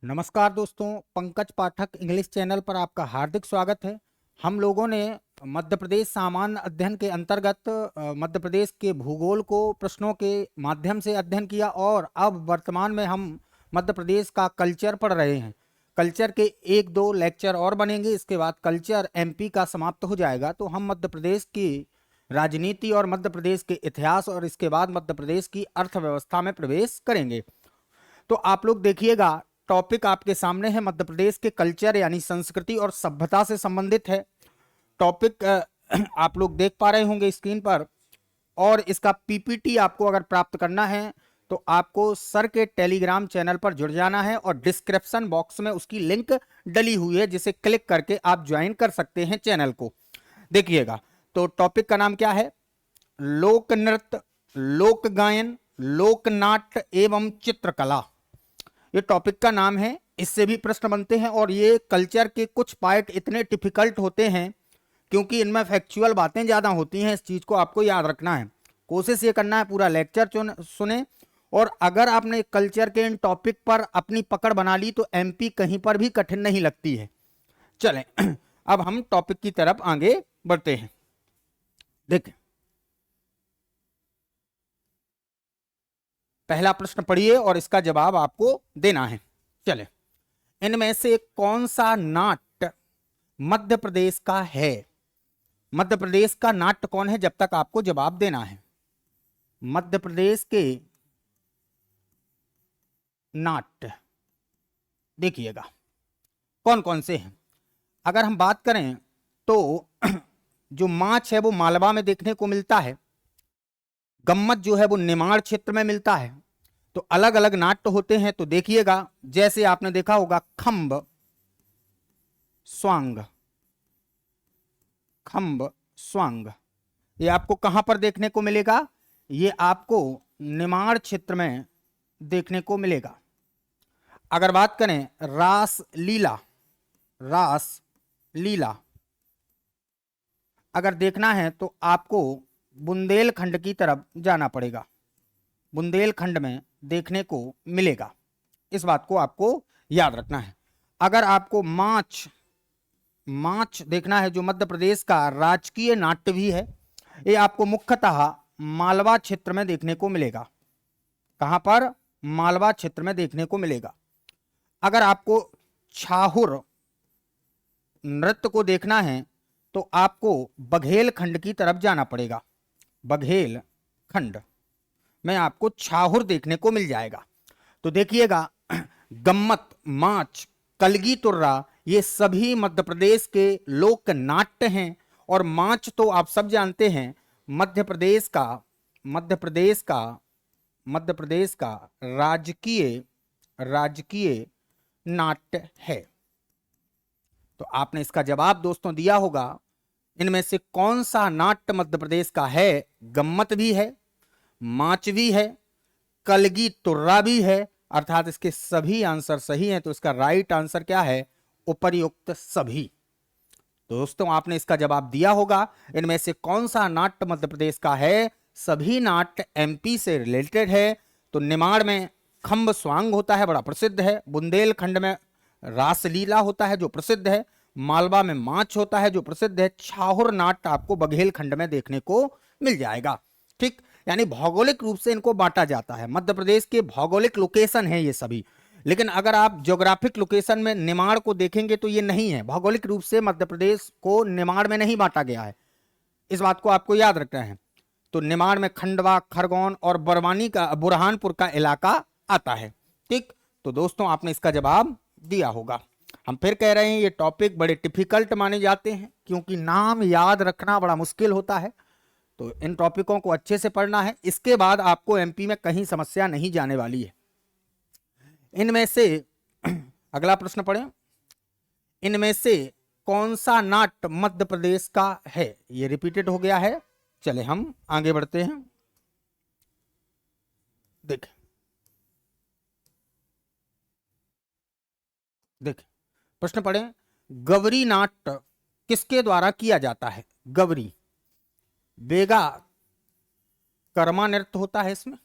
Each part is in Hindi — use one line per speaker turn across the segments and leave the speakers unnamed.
नमस्कार दोस्तों, पंकज पाठक इंग्लिश चैनल पर आपका हार्दिक स्वागत है। हम लोगों ने मध्य प्रदेश सामान्य अध्ययन के अंतर्गत मध्य प्रदेश के भूगोल को प्रश्नों के माध्यम से अध्ययन किया और अब वर्तमान में हम मध्य प्रदेश का कल्चर पढ़ रहे हैं। कल्चर के एक दो लेक्चर और बनेंगे, इसके बाद कल्चर एमपी का समाप्त हो जाएगा तो हम मध्य प्रदेश की राजनीति और मध्य प्रदेश के इतिहास और इसके बाद मध्य प्रदेश की अर्थव्यवस्था में प्रवेश करेंगे। तो आप लोग देखिएगा, टॉपिक आपके सामने है, मध्य प्रदेश के कल्चर यानी संस्कृति और सभ्यता से संबंधित है। टॉपिक आप लोग देख पा रहे होंगे स्क्रीन पर, और इसका पीपीटी आपको अगर प्राप्त करना है तो आपको सर के टेलीग्राम चैनल पर जुड़ जाना है और डिस्क्रिप्शन बॉक्स में उसकी लिंक डली हुई है, जिसे क्लिक करके आप ज्वाइन कर सकते हैं चैनल को। देखिएगा, तो टॉपिक का नाम क्या है? लोक नृत्य, लोक गायन, लोक नाट्य एवं चित्रकला, ये टॉपिक का नाम है। इससे भी प्रश्न बनते हैं और ये कल्चर के कुछ पार्ट इतने डिफिकल्ट होते हैं क्योंकि इनमें फैक्चुअल बातें ज़्यादा होती हैं। इस चीज़ को आपको याद रखना है। कोशिश ये करना है पूरा लेक्चर सुने, और अगर आपने कल्चर के इन टॉपिक पर अपनी पकड़ बना ली तो एमपी कहीं पर भी कठिन नहीं लगती है। चलें अब हम टॉपिक की तरफ आगे बढ़ते हैं। देखें, पहला प्रश्न पढ़िए और इसका जवाब आपको देना है। चले, इनमें से कौन सा नाट्य मध्य प्रदेश का है? मध्य प्रदेश का नाट्य कौन है, जब तक आपको जवाब देना है। मध्य प्रदेश के नाट्य देखिएगा कौन कौन से हैं। अगर हम बात करें तो जो माछ है वो मालवा में देखने को मिलता है, गम्मत जो है वो निमाड़ क्षेत्र में मिलता है। तो अलग अलग नाट्य होते हैं। तो देखिएगा, जैसे आपने देखा होगा खम्ब स्वांग, खम्ब स्वांग, ये आपको कहां पर देखने को मिलेगा? ये आपको निमाड़ क्षेत्र में देखने को मिलेगा। अगर बात करें रास लीला, रास लीला अगर देखना है तो आपको बुंदेलखंड की तरफ जाना पड़ेगा, बुंदेलखंड में देखने को मिलेगा। इस बात को आपको याद रखना है। अगर आपको माछ, माछ देखना है जो मध्य प्रदेश का राजकीय नाट्य भी है, ये आपको मुख्यतः मालवा क्षेत्र में देखने को मिलेगा। कहां पर? मालवा क्षेत्र में देखने को मिलेगा। अगर आपको छाहुर नृत्य को देखना है तो आपको बघेल खंड की तरफ जाना पड़ेगा। बघेल खंड में आपको छाहुर देखने को मिल जाएगा। तो देखिएगा, गम्मत, माछ, कलगी तुर्रा, ये सभी मध्य प्रदेश के लोक नाट्य हैं। और माछ तो आप सब जानते हैं मध्य प्रदेश का, मध्य प्रदेश का, मध्य प्रदेश का राजकीय, राजकीय नाट्य है। तो आपने इसका जवाब दोस्तों दिया होगा। इनमें से कौन सा नाट्य मध्य प्रदेश का है? गम्मत भी है, माच भी है, कलगी तुर्रा भी है, अर्थात इसके सभी आंसर सही हैं। तो इसका राइट आंसर क्या है? उपर्युक्त सभी। दोस्तों आपने इसका जवाब दिया होगा। इनमें से कौन सा नाट्य मध्य प्रदेश का है? सभी नाट्य एमपी से रिलेटेड है। तो निमाड़ में खम्ब स्वांग होता है, बड़ा प्रसिद्ध है। बुंदेलखंड में रासलीला होता है जो प्रसिद्ध है। मालवा में माछ होता है जो प्रसिद्ध है। छाहुर नाट्य आपको बघेलखंड में देखने को मिल जाएगा। ठीक, यानी भौगोलिक रूप से इनको बांटा जाता है। मध्य प्रदेश के भौगोलिक लोकेशन है ये सभी। लेकिन अगर आप ज्योग्राफिक लोकेशन में निमाड़ को देखेंगे तो ये नहीं है। भौगोलिक रूप से मध्य प्रदेश को निमाड़ में नहीं बांटा गया है, इस बात को आपको याद रखना है। तो निमाड़ में खंडवा, खरगोन और बरवानी का, बुरहानपुर का इलाका आता है। ठीक, तो दोस्तों आपने इसका जवाब दिया होगा। हम फिर कह रहे हैं ये टॉपिक बड़े डिफिकल्ट माने जाते हैं क्योंकि नाम याद रखना बड़ा मुश्किल होता है। तो इन टॉपिकों को अच्छे से पढ़ना है। इसके बाद आपको एमपी में कहीं समस्या नहीं जाने वाली है। इनमें से अगला प्रश्न पढ़ें, इनमें से कौन सा नाट्य मध्य प्रदेश का है? ये रिपीटेड हो गया है। चले हम आगे बढ़ते हैं। देख देख प्रश्न पढ़ें, गवरी नाट्य किसके द्वारा किया जाता है? गवरी, बेगा कर्मा नृत्य होता है इसमें,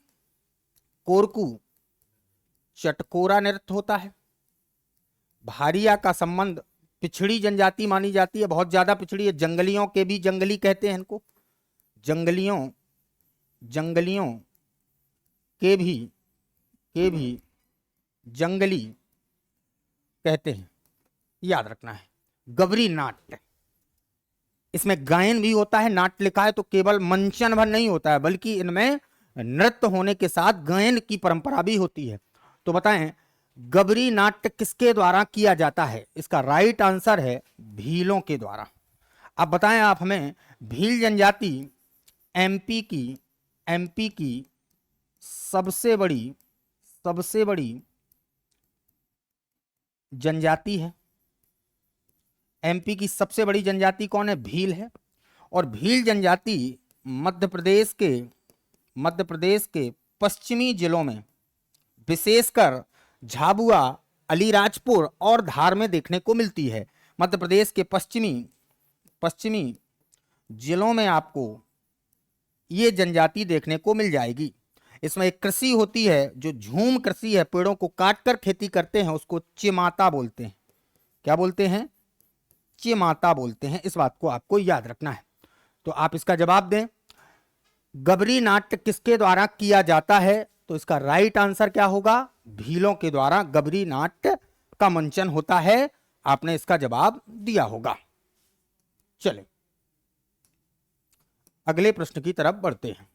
कोरकू चटकोरा नृत्य होता है, भारिया का संबंध पिछड़ी जनजाति मानी जाती है, बहुत ज्यादा पिछड़ी है। जंगलियों के भी जंगली कहते हैं इनको, जंगलियों के भी जंगली कहते हैं, याद रखना है। गबरी नाट्य, इसमें गायन भी होता है, नाट्य लिखा है तो केवल मंचन भर नहीं होता है, बल्कि इनमें नृत्य होने के साथ गायन की परंपरा भी होती है। तो बताएं गबरी नाट्य किसके द्वारा किया जाता है? इसका राइट आंसर है भीलों के द्वारा। अब बताएं आप हमें, भील जनजाति एमपी की सबसे बड़ी जनजाति है। एमपी की सबसे बड़ी जनजाति कौन है? भील है। और भील जनजाति मध्य प्रदेश के पश्चिमी जिलों में, विशेषकर झाबुआ, अलीराजपुर और धार में देखने को मिलती है। मध्य प्रदेश के पश्चिमी जिलों में आपको ये जनजाति देखने को मिल जाएगी। इसमें एक कृषि होती है जो झूम कृषि है, पेड़ों को काटकर खेती करते हैं, उसको चिमाता बोलते हैं। क्या बोलते हैं? चिमाता बोलते हैं। इस बात को आपको याद रखना है। तो आप इसका जवाब दें, गबरी नाट्य किसके द्वारा किया जाता है? तो इसका राइट आंसर क्या होगा? भीलों के द्वारा गबरी नाट्य का मंचन होता है। आपने इसका जवाब दिया होगा। चलिए अगले प्रश्न की तरफ बढ़ते हैं।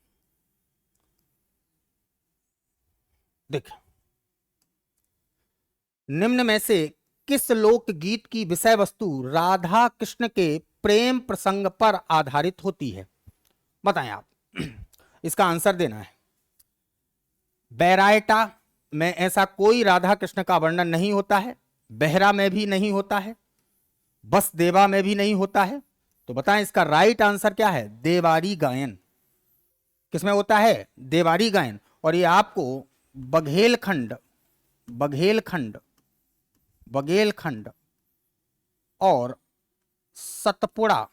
देखिए, निम्न में से किस लोकगीत की विषय वस्तु राधा कृष्ण के प्रेम प्रसंग पर आधारित होती है? बताएं आप। इसका आंसर देना है। बैरायटा में ऐसा कोई राधा कृष्ण का वर्णन नहीं होता है, बेहरा में भी नहीं होता है, बस देवा में भी नहीं होता है। तो बताएं इसका राइट आंसर क्या है? देवारी गायन। किसमें होता है? देवारी गायन। और ये आपको बघेलखंड और सतपुड़ा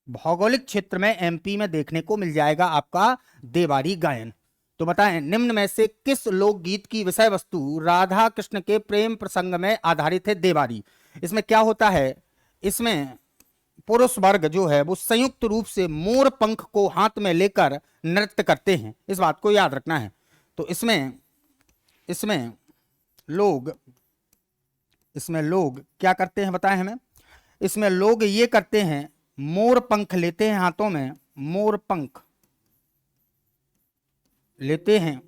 भौगोलिक क्षेत्र में एमपी में देखने को मिल जाएगा आपका देवारी गायन। तो बताएं निम्न में से किस लोकगीत की विषय वस्तु राधा कृष्ण के प्रेम प्रसंग में आधारित है? देवारी। इसमें क्या होता है? इसमें पुरुष वर्ग जो है वो संयुक्त रूप से मोर पंख को हाथ में लेकर नृत्य करते हैं। इस बात को याद रखना है। तो इसमें लोग क्या करते हैं बताएं हमें? इसमें लोग ये करते हैं, मोर पंख लेते हैं हाथों में, मोर पंख लेते हैं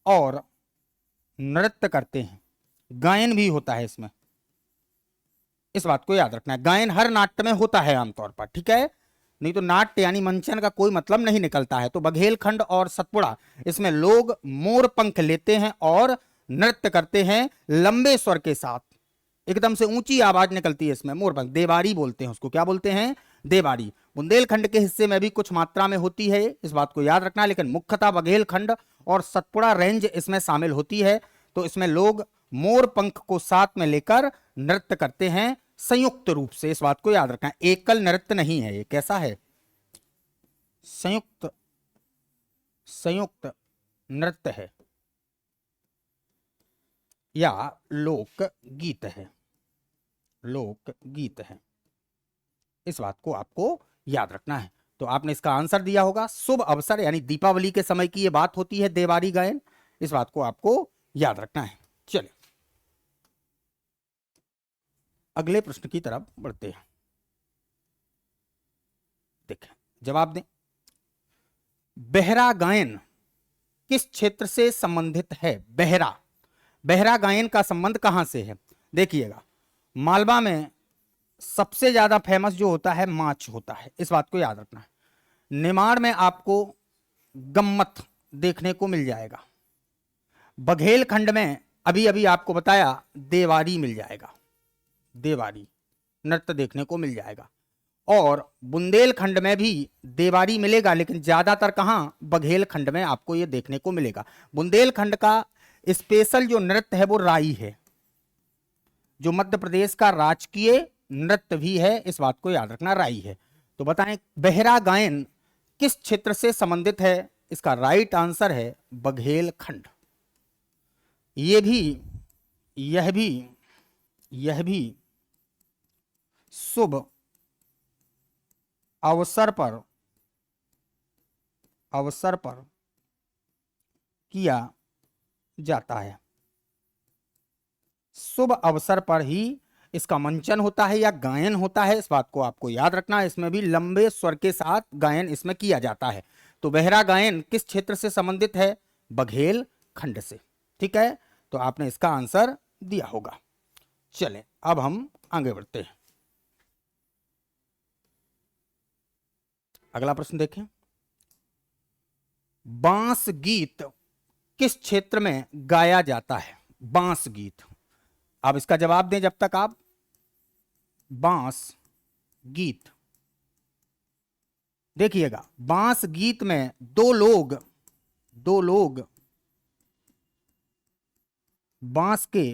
और नृत्य करते हैं। गायन भी होता है इसमें। इस बात को याद रखना है। गायन हर नाट्य में होता है आमतौर पर, ठीक है? नहीं तो नाट्य यानी मंचन का कोई मतलब नहीं निकलता है। तो बघेलखंड और सतपुड़ा, इसमें लोग मोर पंख लेते हैं और नृत्य करते हैं लंबे स्वर के साथ, एकदम से ऊंची आवाज निकलती है इसमें, मोर पंख। देवारी बोलते हैं उसको। क्या बोलते हैं? देवारी। बुंदेलखंड के हिस्से में भी कुछ मात्रा में होती है, इस बात को याद रखना, लेकिन मुख्यतः बघेलखंड और सतपुड़ा रेंज इसमें शामिल होती है। तो इसमें लोग मोर पंख को साथ में लेकर नृत्य करते हैं संयुक्त रूप से। इस बात को याद रखना, एकल नृत्य नहीं है ये। कैसा है? संयुक्त नृत्य है या लोकगीत है। इस बात को आपको याद रखना है। तो आपने इसका आंसर दिया होगा। शुभ अवसर यानी दीपावली के समय की यह बात होती है देवारी गायन। इस बात को आपको याद रखना है। चलिए अगले प्रश्न की तरफ बढ़ते हैं। देखें, जवाब दें। बेहरा गायन किस क्षेत्र से संबंधित है? बेहरा गायन का संबंध कहां से है? देखिएगा, मालवा में सबसे ज्यादा फेमस जो होता है माछ होता है। इस बात को याद रखना है। निमाड़ में आपको गम्मत देखने को मिल जाएगा। बघेलखंड में अभी अभी आपको बताया देवारी मिल जाएगा, देवारी नृत्य देखने को मिल जाएगा। और बुंदेलखंड में भी देवारी मिलेगा, लेकिन ज्यादातर कहां? बघेलखंड में आपको यह देखने को मिलेगा। बुंदेलखंड का स्पेशल जो नृत्य है वो राई है, जो मध्य प्रदेश का राजकीय नृत्य भी है। इस बात को याद रखना, राई है। तो बताएं बेहरा गायन किस क्षेत्र से संबंधित है? इसका राइट आंसर है बघेलखंड। ये भी, यह भी, यह भी शुभ अवसर पर, अवसर पर किया जाता है। शुभ अवसर पर ही इसका मंचन होता है या गायन होता है, इस बात को आपको याद रखना है। इसमें भी लंबे स्वर के साथ गायन इसमें किया जाता है। तो बहरा गायन किस क्षेत्र से संबंधित है? बघेल खंड से। ठीक है, तो आपने इसका आंसर दिया होगा। चलें अब हम आगे बढ़ते हैं। अगला प्रश्न देखें। बांस गीत किस क्षेत्र में गाया जाता है? बांस गीत, आप इसका जवाब दें जब तक आप। बांस गीत, देखिएगा, बांस गीत में दो लोग बांस के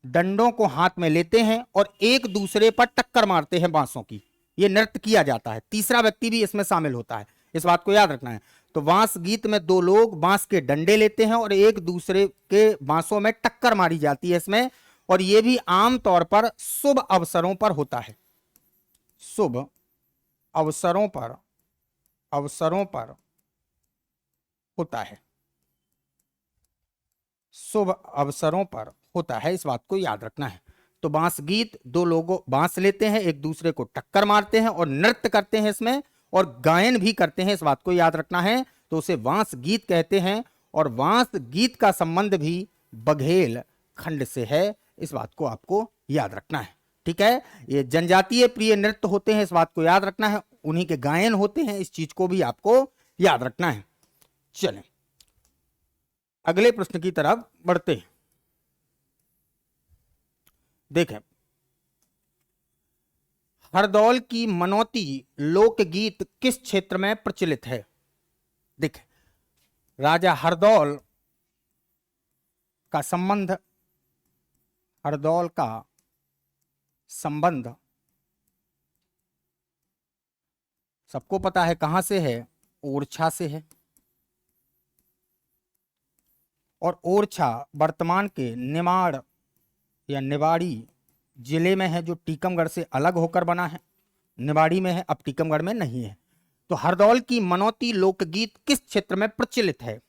डंडों को हाथ में लेते हैं और एक दूसरे पर टक्कर मारते हैं बांसों की। यह नृत्य किया जाता है। तीसरा व्यक्ति भी इसमें शामिल होता है, इस बात को याद रखना है। तो बांस गीत में दो लोग बांस के डंडे लेते हैं और एक दूसरे के बांसों में टक्कर मारी जाती है इसमें, और यह भी आमतौर पर शुभ अवसरों पर होता है। शुभ अवसरों पर, अवसरों पर होता है। शुभ अवसरों पर होता है, इस बात को याद रखना है। तो बांस गीत, दो लोग बांस लेते हैं, एक दूसरे को टक्कर मारते हैं और नृत्य करते हैं इसमें, और गायन भी करते हैं, इस बात को याद रखना है। तो उसे बांस गीत कहते हैं, और बांस गीत का संबंध भी बघेल खंड से है, इस बात को आपको याद रखना है। ठीक है, ये जनजातीय प्रिय नृत्य होते हैं, इस बात को याद रखना है। उन्हीं के गायन होते हैं, इस चीज को भी आपको याद रखना है। चलें अगले प्रश्न की तरफ बढ़ते हैं। देखें, हरदौल की मनौती लोकगीत किस क्षेत्र में प्रचलित है? देखें, राजा हरदौल का संबंध, हरदौल का संबंध सबको पता है कहां से है? ओरछा से है। और ओरछा वर्तमान के निमाड़ या निवाड़ी जिले में है, जो टीकमगढ़ से अलग होकर बना है। निवाड़ी में है, अब टीकमगढ़ में नहीं है। तो हरदौल की मनौती लोकगीत किस क्षेत्र में प्रचलित है?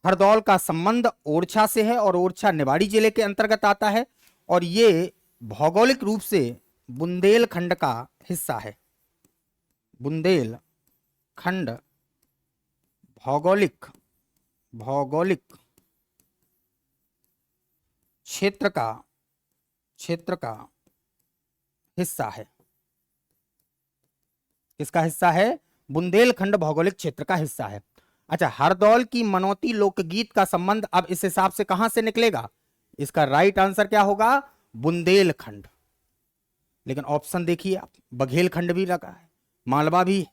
हरदौल का संबंध ओरछा से है और ओरछा निवाड़ी जिले के अंतर्गत आता है, और ये भौगोलिक रूप से बुंदेलखंड का हिस्सा है। बुंदेलखंड भौगोलिक क्षेत्र का हिस्सा है। किसका हिस्सा है? बुंदेलखंड भौगोलिक क्षेत्र का हिस्सा है। अच्छा, हरदौल की मनौती लोकगीत का संबंध अब इस हिसाब से कहां से निकलेगा? इसका राइट आंसर क्या होगा? बुंदेलखंड। लेकिन ऑप्शन देखिए आप, बघेलखंड भी लगा है, मालवा भी है,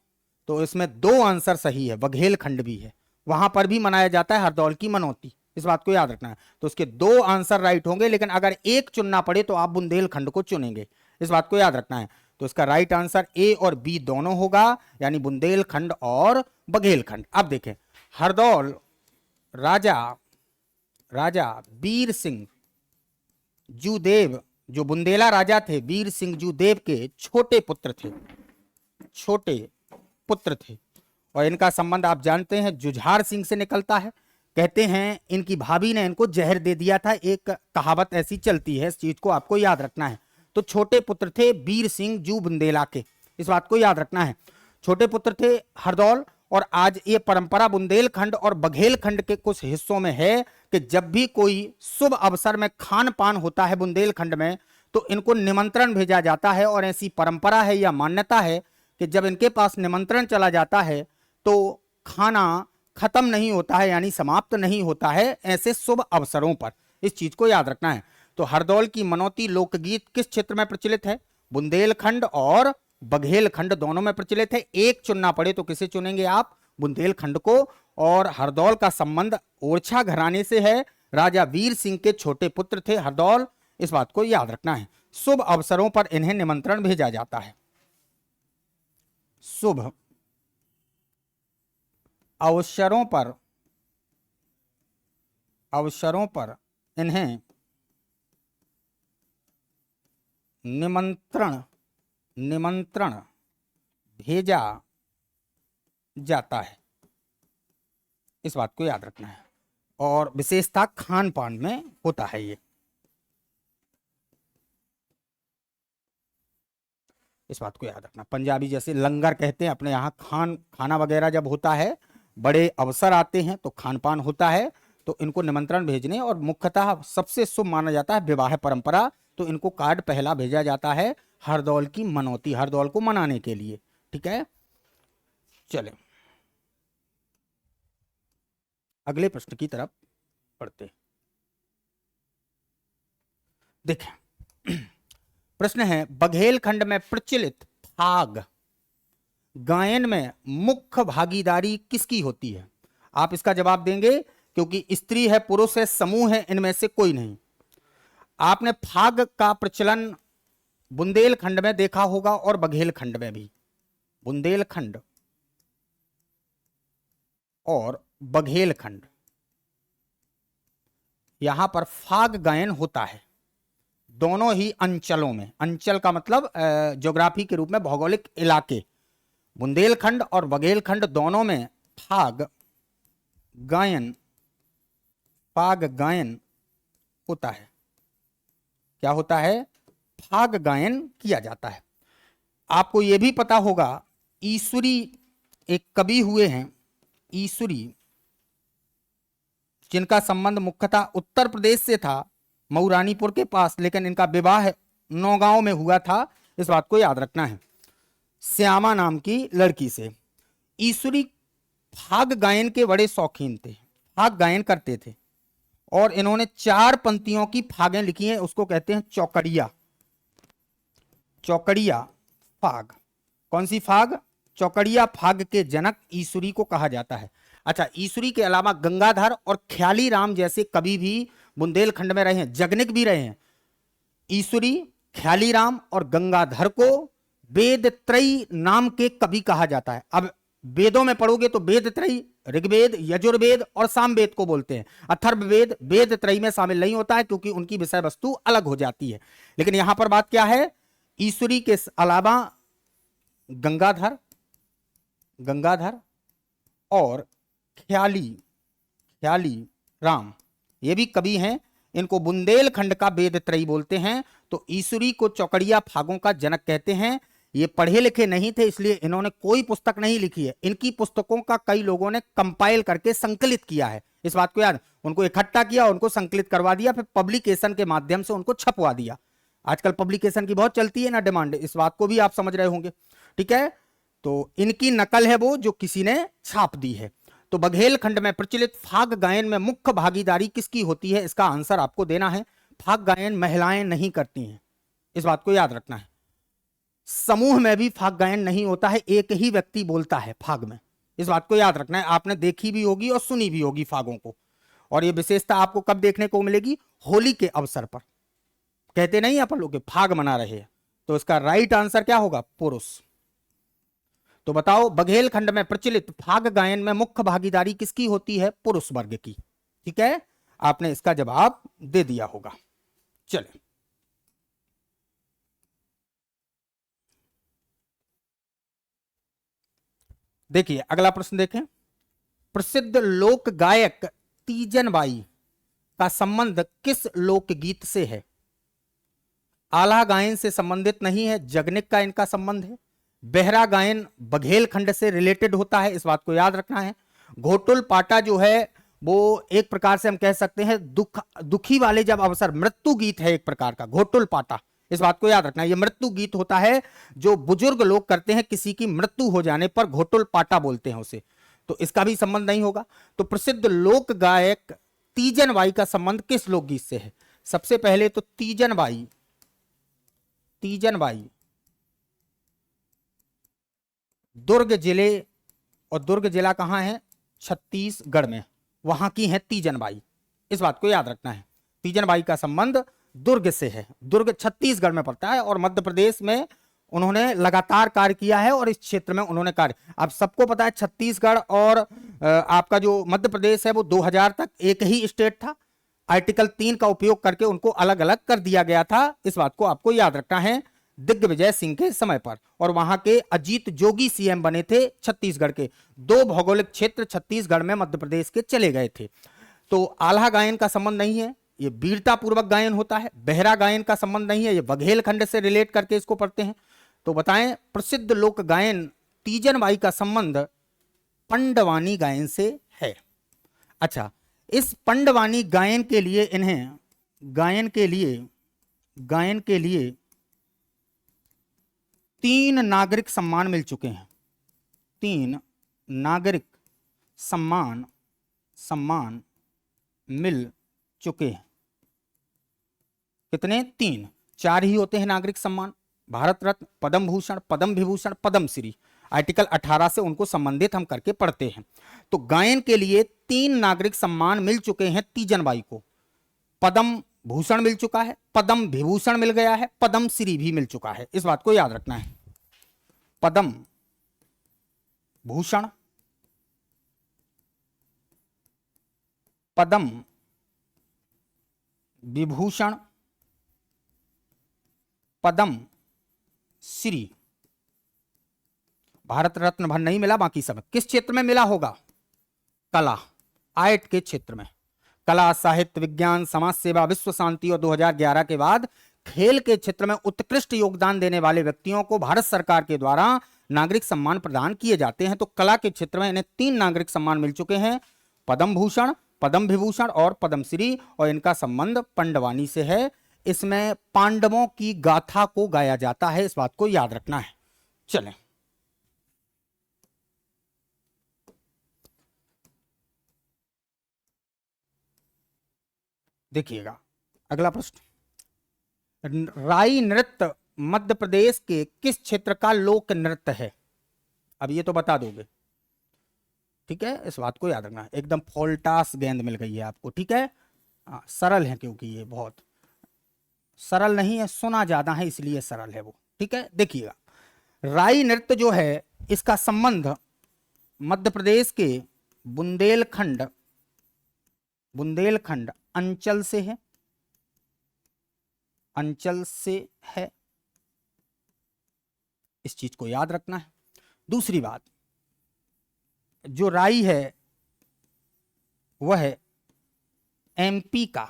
तो इसमें दो आंसर सही है, बघेलखंड भी है, वहां पर भी मनाया जाता है हरदौल की मनौती, इस बात को याद रखना है। तो उसके दो आंसर राइट होंगे, लेकिन अगर एक चुनना पड़े तो आप बुंदेलखंड को चुनेंगे, इस बात को याद रखना है। तो इसका राइट आंसर ए और बी दोनों होगा, यानी बुंदेलखंड और बघेलखंड। अब देखें, हरदौल राजा वीर सिंह जूदेव, जो बुंदेला राजा थे, वीर सिंह जूदेव के छोटे पुत्र थे, और इनका संबंध आप जानते हैं जुझार सिंह से निकलता है। कहते हैं इनकी भाभी ने इनको जहर दे दिया था, एक कहावत ऐसी चलती है, इस चीज को आपको याद रखना है। तो छोटे पुत्र थे वीर सिंह जू बुंदेला के, इस बात को याद रखना है। छोटे पुत्र थे हरदौल, और आज ये परंपरा बुंदेलखंड और बघेलखंड के कुछ हिस्सों में है कि जब भी कोई शुभ अवसर में खान पान होता है बुंदेलखंड में, तो इनको निमंत्रण भेजा जाता है, और ऐसी परंपरा है या मान्यता है कि जब इनके पास निमंत्रण चला जाता है तो खाना खत्म नहीं होता है, यानी समाप्त नहीं होता है ऐसे शुभ अवसरों पर, इस चीज को याद रखना है। तो हरदौल की मनौती लोकगीत किस क्षेत्र में प्रचलित है? बुंदेलखंड और बघेलखंड दोनों में प्रचलित है। एक चुनना पड़े तो किसे चुनेंगे आप? बुंदेलखंड को। और हरदौल का संबंध ओरछा घराने से है, राजा वीर सिंह के छोटे पुत्र थे हरदौल, इस बात को याद रखना है। शुभ अवसरों पर इन्हें निमंत्रण भेजा जाता है। शुभ अवसरों पर अवसरों पर इन्हें निमंत्रण भेजा जाता है। इस बात को याद रखना है। और विशेषता खान पान में होता है ये, इस बात को याद रखना। पंजाबी जैसे लंगर कहते हैं, अपने यहाँ खाना वगैरह जब होता है, बड़े अवसर आते हैं तो खान पान होता है, तो इनको निमंत्रण भेजने, और मुख्यतः सबसे शुभ माना जाता है विवाह परंपरा, तो इनको कार्ड पहला भेजा जाता है हरदौल की मनौती, हरदौल को मनाने के लिए। ठीक है, चले अगले प्रश्न की तरफ पढ़ते। देखें, प्रश्न है बघेलखंड में प्रचलित फाग गायन में मुख्य भागीदारी किसकी होती है? आप इसका जवाब देंगे क्योंकि स्त्री है, पुरुष है, समूह है, इनमें से कोई नहीं। आपने फाग का प्रचलन बुंदेलखंड में देखा होगा और बघेलखंड में भी। बुंदेलखंड और बघेलखंड, यहां पर फाग गायन होता है दोनों ही अंचलों में। अंचल का मतलब ज्योग्राफी के रूप में भौगोलिक इलाके। बुंदेलखंड और बघेलखंड दोनों में फाग गायन होता है। क्या होता है? फाग गायन किया जाता है। आपको यह भी पता होगा, ईश्वरी एक कवि हुए हैं, ईश्वरी, जिनका संबंध मुख्यतः उत्तर प्रदेश से था, मऊरानीपुर के पास, लेकिन इनका विवाह नौगांव में हुआ था। इस बात को याद रखना है, श्यामा नाम की लड़की से। ईश्वरी फाग गायन के बड़े शौकीन थे, फाग गायन करते थे, और इन्होंने 4 पंक्तियों की फागें लिखी हैं, उसको कहते हैं चौकड़िया। चौकड़िया फाग। कौन सी फाग? चौकड़िया फाग के जनक ईश्वरी को कहा जाता है। अच्छा, ईश्वरी के अलावा गंगाधर और ख्याली राम जैसे कवि भी बुंदेलखंड में रहे हैं, जगनिक भी रहे हैं। ईश्वरी, ख्याली राम और गंगाधर को वेद त्रयी नाम के कवि कहा जाता है। अब वेदों में पढ़ोगे तो वेद त्रयी ऋग्वेद, यजुर्वेद और सामवेद को बोलते हैं। अथर्ववेद वेद त्रयी में शामिल नहीं होता है क्योंकि उनकी विषय वस्तु अलग हो जाती है। लेकिन यहां पर बात क्या है, ईश्वरी के अलावा गंगाधर और ख्याली राम, ये भी कवि हैं। इनको बुंदेलखंड का वेद त्रयी बोलते हैं। तो ईश्वरी को चौकड़िया फागों का जनक कहते हैं। ये पढ़े लिखे नहीं थे, इसलिए इन्होंने कोई पुस्तक नहीं लिखी है। इनकी पुस्तकों का कई लोगों ने कंपाइल करके संकलित किया है। इस बात को याद, उनको इकट्ठा किया, उनको संकलित करवा दिया, फिर पब्लिकेशन के माध्यम से उनको छपवा दिया। आजकल पब्लिकेशन की बहुत चलती है ना डिमांड, इस बात को भी आप समझ रहे होंगे। ठीक है, तो इनकी नकल है वो जो किसी ने छाप दी है। तो बघेलखंड में प्रचलित फाग गायन में मुख्य भागीदारी किसकी होती है? इसका आंसर आपको देना है। फाग गायन महिलाएं नहीं करती हैं, इस बात को याद रखना है। समूह में भी फाग गायन नहीं होता है, एक ही व्यक्ति बोलता है फाग में, इस बात को याद रखना है। आपने देखी भी होगी और सुनी भी होगी फागों को। और ये विशेषता आपको कब देखने को मिलेगी? होली के अवसर पर। कहते नहीं अपन लोग फाग मना रहे हैं, तो इसका राइट आंसर क्या होगा? पुरुष। तो बताओ, बघेलखंड में प्रचलित फाग गायन में मुख्य भागीदारी किसकी होती है? पुरुष वर्ग की। ठीक है, आपने इसका जवाब दे दिया होगा। चले देखिए अगला प्रश्न देखें। प्रसिद्ध लोक गायक तीजन बाई का संबंध किस लोकगीत से है? आला गायन से संबंधित नहीं है, जगनिक का इनका संबंध है। बेहरा गायन बघेलखंड से रिलेटेड होता है, इस बात को याद रखना है। घोटुल पाटा जो है वो एक प्रकार से हम कह सकते हैं दुखी वाले जब अवसर, मृत्यु गीत है एक प्रकार का घोटुल पाटा, इस बात को याद रखना है। ये मृत्यु गीत होता है जो बुजुर्ग लोग करते हैं, किसी की मृत्यु हो जाने पर घोटुल पाटा बोलते हैं उसे, तो इसका भी संबंध नहीं होगा। तो प्रसिद्ध लोक गायक तीजन बाई का संबंध किस लोकगीत से है? सबसे पहले तो तीजन बाई दुर्ग जिले, और दुर्ग जिला कहां है? छत्तीसगढ़ में, वहां की है तीजन बाई, इस बात को याद रखना है। तीजन बाई का संबंध दुर्ग से है, दुर्ग छत्तीसगढ़ में पड़ता है, और मध्य प्रदेश में उन्होंने लगातार कार्य किया है, और इस क्षेत्र में उन्होंने कार्य, अब सबको पता है छत्तीसगढ़ और आपका जो मध्य प्रदेश है वो 2000 तक एक ही स्टेट था, आर्टिकल 3 का उपयोग करके उनको अलग अलग कर दिया गया था। इस बात को आपको याद रखना है दिग्विजय सिंह के समय पर। और वहां के अजीत जोगी सीएम बने थे छत्तीसगढ़ के। 2 भौगोलिक क्षेत्र छत्तीसगढ़ में मध्य प्रदेश के चले गए थे। तो आल्हा गायन का संबंध नहीं है, ये वीरता पूर्वक गायन होता है। बहरा गायन का संबंध नहीं है, ये बघेलखंड से रिलेट करके इसको पढ़ते हैं। तो बताएं, प्रसिद्ध लोक गायन तीजन बाई का संबंध पंडवानी गायन से है। अच्छा, इस पंडवानी गायन के लिए इन्हें गायन के लिए 3 नागरिक सम्मान मिल चुके हैं। 3 नागरिक सम्मान मिल चुके हैं। कितने? 3। 4 ही होते हैं नागरिक सम्मान, भारत रत्न, पद्म भूषण, पद्म विभूषण, पद्मश्री। आर्टिकल 18 से उनको संबंधित हम करके पढ़ते हैं। तो गायन के लिए 3 नागरिक सम्मान मिल चुके हैं तीजन बाई को। पद्म भूषण मिल चुका है, पद्म विभूषण मिल गया है, पद्मश्री भी मिल चुका है। इस बात को याद रखना है। पद्म भूषण, पद्म विभूषण, पद्मश्री। भारत रत्न भर नहीं मिला, बाकी सब किस क्षेत्र में मिला होगा? कला, आर्ट के क्षेत्र में। कला, साहित्य, विज्ञान, समाज सेवा, विश्व शांति और 2011 के बाद खेल के क्षेत्र में उत्कृष्ट योगदान देने वाले व्यक्तियों को भारत सरकार के द्वारा नागरिक सम्मान प्रदान किए जाते हैं। तो कला के क्षेत्र में इन्हें 3 नागरिक सम्मान मिल चुके हैं, पद्म भूषण, पद्म विभूषण और पद्मश्री। और इनका संबंध पंडवानी से है। इसमें पांडवों की गाथा को गाया जाता है, इस बात को याद रखना है। चलें, देखिएगा अगला प्रश्न। राई नृत्य मध्य प्रदेश के किस क्षेत्र का लोक नृत्य है? अब ये तो बता दोगे, ठीक है, इस बात को याद रखना। एकदम फॉल्टास गेंद मिल गई है आपको, ठीक है। सरल है, क्योंकि ये बहुत सरल नहीं है, सुना ज्यादा है इसलिए सरल है वो, ठीक है। देखिएगा, राई नृत्य जो है इसका संबंध मध्य प्रदेश के बुंदेलखंड अंचल से है, इस चीज को याद रखना है। दूसरी बात, जो राई है वह है एमपी का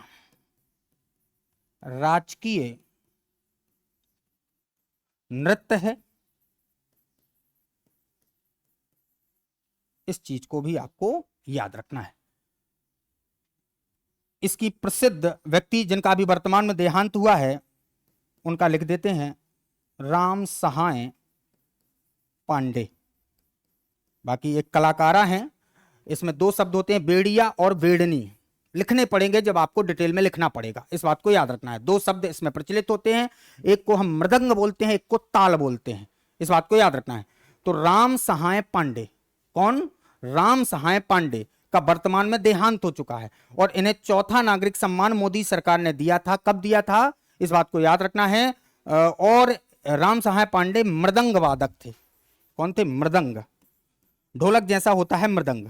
राजकीय नृत्य है, इस चीज को भी आपको याद रखना है। इसकी प्रसिद्ध व्यक्ति जिनका अभी वर्तमान में देहांत हुआ है उनका लिख देते हैं, राम सहाय पांडे। बाकी एक कलाकारा हैं, इसमें 2 शब्द होते हैं, बेड़िया और बेड़नी। लिखने पड़ेंगे जब आपको डिटेल में लिखना पड़ेगा, इस बात को याद रखना है। 2 शब्द इसमें प्रचलित होते हैं, एक को हम मृदंग बोलते हैं, एक को ताल बोलते हैं, इस बात को याद रखना है। तो राम सहाय पांडे, कौन? राम सहाय पांडे का वर्तमान में देहांत हो चुका है और इन्हें 4था नागरिक सम्मान मोदी सरकार ने दिया था। कब दिया था, इस बात को याद रखना है। और राम सहाय पांडे मृदंग वादक थे। कौन थे? मृदंग, ढोलक जैसा होता है मृदंग,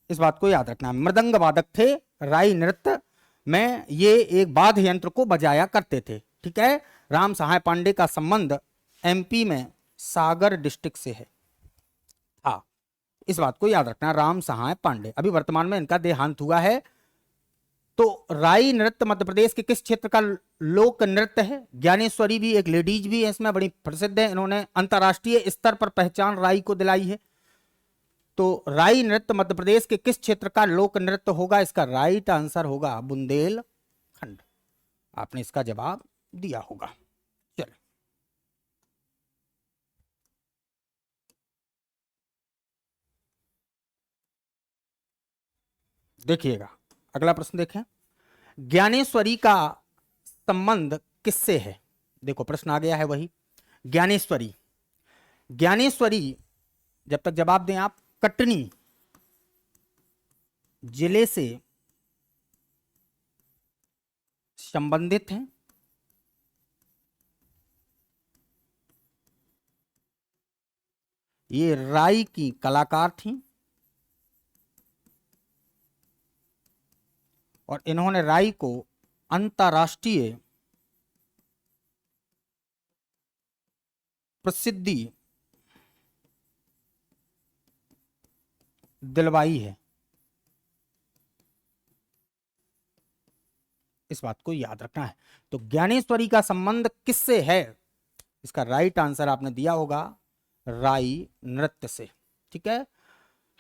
इस बात को याद रखना है। मृदंग वादक थे। राई नृत्य में ये एक वाद्य यंत्र को बजाया करते थे, ठीक है। राम सहाय पांडे का संबंध एमपी में सागर डिस्ट्रिक्ट से है, हाँ, इस बात को याद रखना। राम सहाय पांडे, अभी वर्तमान में इनका देहांत हुआ है। तो राई नृत्य मध्य प्रदेश के किस क्षेत्र का लोक नृत्य है? ज्ञानेश्वरी भी एक लेडीज भी है, इसमें बड़ी प्रसिद्ध है, इन्होंने अंतर्राष्ट्रीय स्तर पर पहचान राई को दिलाई है। तो राई नृत्य मध्य प्रदेश के किस क्षेत्र का लोक नृत्य होगा? इसका राइट आंसर होगा बुंदेलखंड। आपने इसका जवाब दिया होगा। चलो, देखिएगा अगला प्रश्न देखें। ज्ञानेश्वरी का संबंध किससे है? देखो प्रश्न आ गया है वही, ज्ञानेश्वरी। ज्ञानेश्वरी, जब तक जवाब दें आप, कटनी जिले से संबंधित हैं। ये राई की कलाकार थीं और इन्होंने राई को अंतर्राष्ट्रीय प्रसिद्धि दिलवाई है। इस बात को याद रखना है। तो ज्ञानेश्वरी का संबंध किससे है? इसका राइट आंसर आपने दिया होगा राई नृत्य से। ठीक है।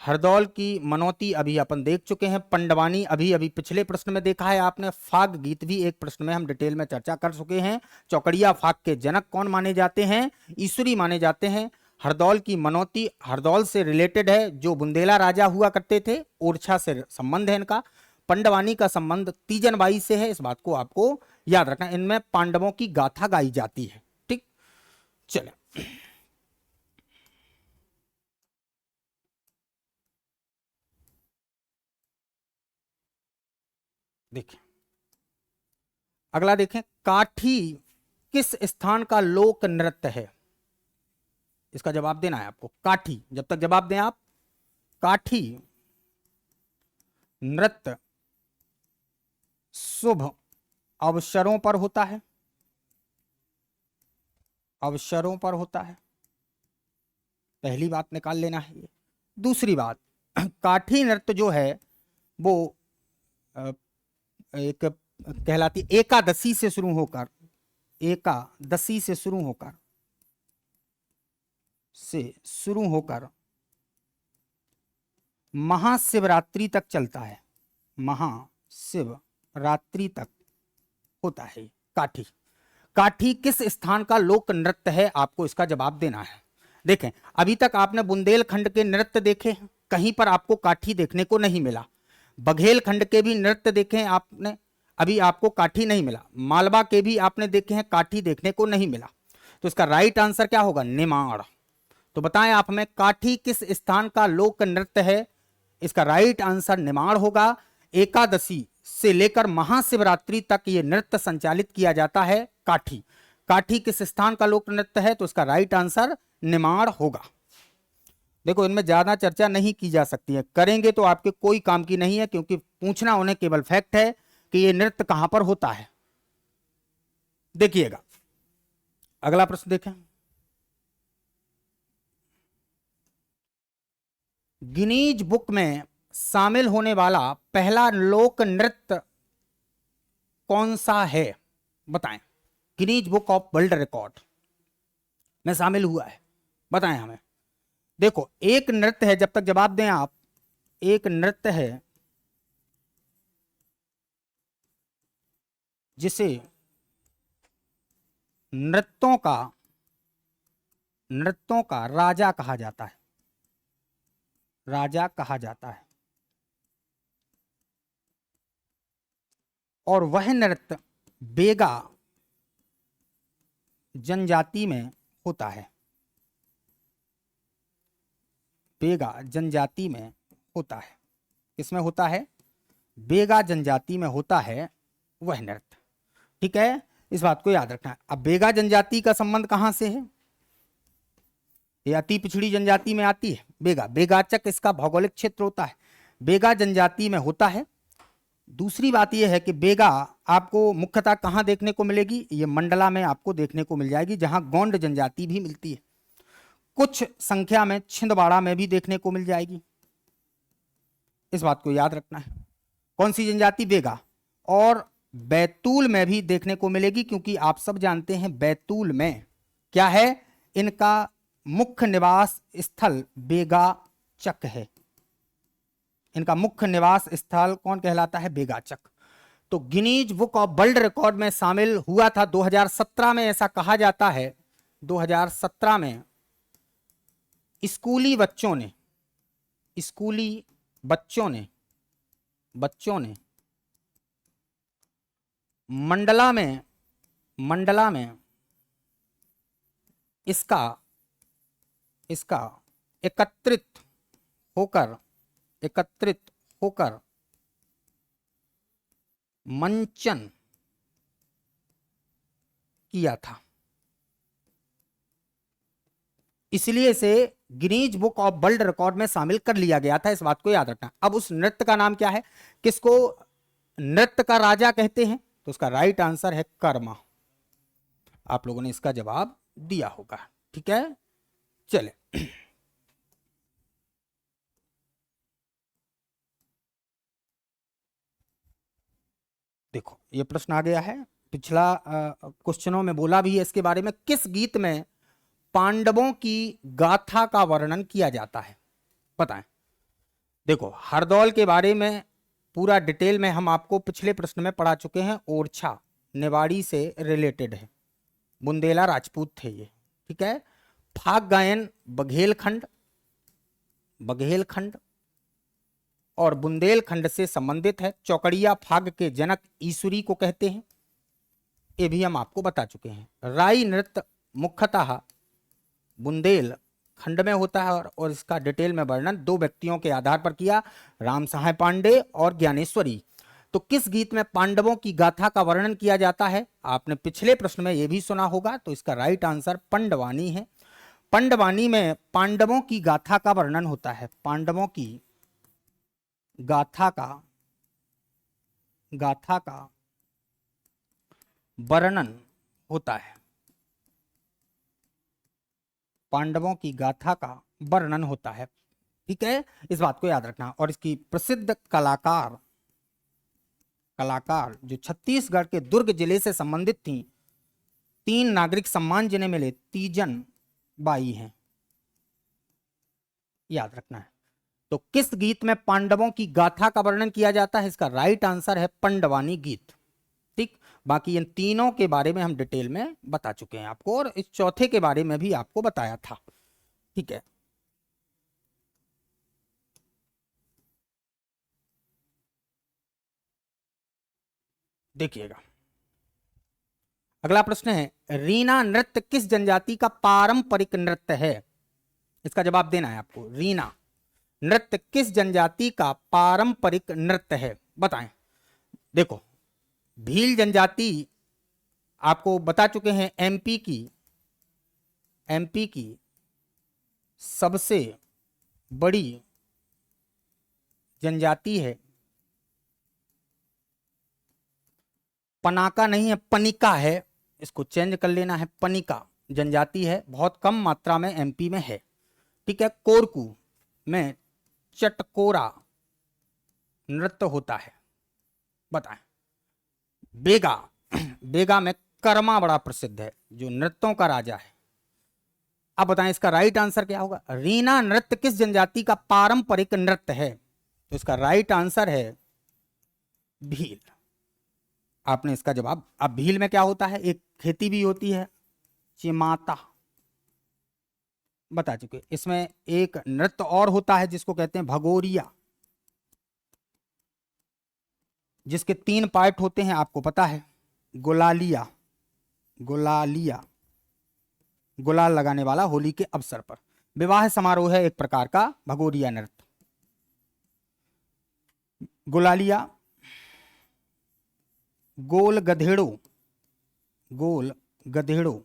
हरदौल की मनौती अभी अपन देख चुके हैं। पंडवानी अभी अभी पिछले प्रश्न में देखा है आपने। फाग गीत भी एक प्रश्न में हम डिटेल में चर्चा कर चुके हैं। चौकड़िया फाग के जनक कौन माने जाते हैं? ईश्वरी माने जाते हैं। हरदौल की मनौती हरदौल से रिलेटेड है, जो बुंदेला राजा हुआ करते थे, ओरछा से संबंध है इनका। पंडवानी का संबंध तीजनबाई से है, इस बात को आपको याद रखना। इनमें पांडवों की गाथा गाई जाती है। ठीक, चले देखें अगला। देखें, काठी किस स्थान का लोक नृत्य है? इसका जवाब देना है आपको। काठी, जब तक जवाब दें आप, काठी नृत्य शुभ अवसरों पर होता है। अवसरों पर होता है, पहली बात निकाल लेना है ये। दूसरी बात, काठी नृत्य जो है वो एक कहलाती एकादशी से शुरू होकर, एकादशी से शुरू होकर महाशिवरात्रि तक चलता है। महाशिवरात्रि तक होता है काठी। काठी किस स्थान का लोक नृत्य है? आपको इसका जवाब देना है। देखें, अभी तक आपने बुंदेलखंड के नृत्य देखे, कहीं पर आपको काठी देखने को नहीं मिला। बघेलखंड के भी नृत्य देखे आपने, अभी आपको काठी नहीं मिला। मालवा के भी आपने देखे हैं, काठी देखने को नहीं मिला। तो इसका राइट आंसर क्या होगा? निमाड़। तो बताएं आप हमें, काठी किस स्थान का लोक नृत्य है? इसका राइट आंसर निमाड़ होगा। एकादशी से लेकर महाशिवरात्रि तक यह नृत्य संचालित किया जाता है। काठी, काठी किस स्थान का लोक नृत्य है? तो इसका राइट आंसर निमाड़ होगा। देखो, इनमें ज्यादा चर्चा नहीं की जा सकती है, करेंगे तो आपके कोई काम की नहीं है, क्योंकि पूछना उन्हें केवल फैक्ट है कि यह नृत्य कहां पर होता है। देखिएगा अगला प्रश्न देखें। गिनीज बुक में शामिल होने वाला पहला लोक नृत्य कौन सा है? बताएं। Guinness book of world record में शामिल हुआ है, बताएं हमें। देखो, एक नृत्य है, जब तक जवाब दें आप, एक नृत्य है जिसे नृत्यों का राजा कहा जाता है। राजा कहा जाता है, और वह नृत्य बेगा जनजाति में होता है। बेगा जनजाति में होता है। किसमें होता है? बेगा जनजाति में होता है वह नृत्य। ठीक है, इस बात को याद रखना है। अब बेगा जनजाति का संबंध कहां से है? ये अति पिछड़ी जनजाति में आती है। बेगाचक इसका भौगोलिक क्षेत्र होता है, बेगा जनजाति में होता है। दूसरी बात यह है कि बेगा आपको मुख्यतः कहां देखने को मिलेगी? ये मंडला में आपको देखने को मिल जाएगी, जहां गोंड जनजाति भी मिलती है। कुछ संख्या में छिंदवाड़ा में भी देखने को मिल जाएगी। इस बात को याद रखना है। कौन सी जनजाति? बेगा। और बैतूल में भी देखने को मिलेगी, क्योंकि आप सब जानते हैं बैतूल में क्या है? इनका मुख्य निवास स्थल बेगाचक है। इनका मुख्य निवास स्थल कौन कहलाता है? बेगाचक। तो Guinness book of world record में शामिल हुआ था 2017 में, ऐसा कहा जाता है। 2017 में स्कूली बच्चों ने मंडला में इसका एकत्रित होकर मंचन किया था। इसलिए इसे Guinness book of world record में शामिल कर लिया गया था। इस बात को याद रखना। अब उस नृत्य का नाम क्या है? किसको नृत्य का राजा कहते हैं, तो उसका राइट आंसर है कर्मा। आप लोगों ने इसका जवाब दिया होगा। ठीक है, चले। देखो ये प्रश्न आ गया है, पिछला क्वेश्चनों में बोला भी है इसके बारे में। किस गीत में पांडवों की गाथा का वर्णन किया जाता है, बताएं। देखो हरदौल के बारे में पूरा डिटेल में हम आपको पिछले प्रश्न में पढ़ा चुके हैं। ओरछा निवाड़ी से रिलेटेड है, बुंदेला राजपूत थे ये। ठीक है, फाग गायन बघेलखंड, बघेलखंड और बुंदेलखंड से संबंधित है। चौकड़िया फाग के जनक ईश्वरी को कहते हैं, ये भी हम आपको बता चुके हैं। राई नृत्य मुख्यतः बुंदेल खंड में होता है और इसका डिटेल में वर्णन दो व्यक्तियों के आधार पर किया, राम सहाय पांडे और ज्ञानेश्वरी। तो किस गीत में पांडवों की गाथा का वर्णन किया जाता है, आपने पिछले प्रश्न में यह भी सुना होगा, तो इसका राइट आंसर पंडवानी है। पंडवानी में पांडवों की गाथा का वर्णन होता है, पांडवों की गाथा का वर्णन होता है, पांडवों की गाथा का वर्णन होता है। ठीक है, इस बात को याद रखना। और इसकी प्रसिद्ध कलाकार जो छत्तीसगढ़ के दुर्ग जिले से संबंधित थी, 3 नागरिक सम्मान जिन्हें मिले, तीजन बाई हैं, याद रखना है। तो किस गीत में पांडवों की गाथा का वर्णन किया जाता है, इसका राइट आंसर है पंडवानी गीत। ठीक, बाकी इन तीनों के बारे में हम डिटेल में बता चुके हैं आपको, और इस चौथे के बारे में भी आपको बताया था। ठीक है, देखिएगा अगला प्रश्न है, रीना नृत्य किस जनजाति का पारंपरिक नृत्य है, इसका जवाब देना है आपको। रीना नृत्य किस जनजाति का पारंपरिक नृत्य है, बताएं। देखो भील जनजाति आपको बता चुके हैं, एमपी की सबसे बड़ी जनजाति है। पनाका नहीं है, पनिका है, इसको चेंज कर लेना है। पनिका जनजाति है, बहुत कम मात्रा में एमपी में है। ठीक है, कोरकू में चटकोरा नृत्य होता है, बताएं। बेगा बेगा में कर्मा बड़ा प्रसिद्ध है, जो नृत्यों का राजा है। अब बताएं इसका राइट आंसर क्या होगा। रीना नृत्य किस जनजाति का पारंपरिक नृत्य है, तो इसका राइट आंसर है भील। आपने इसका जवाब। अब भील में क्या होता है, एक खेती भी होती है, चिमाता, बता चुके। इसमें एक नृत्य और होता है जिसको कहते हैं भगोरिया, जिसके 3 पार्ट होते हैं, आपको पता है। गुलालिया, गुलाल लगाने वाला होली के अवसर पर। विवाह समारोह है एक प्रकार का भगोरिया नृत्य। गुलालिया, गोल गधेड़ो,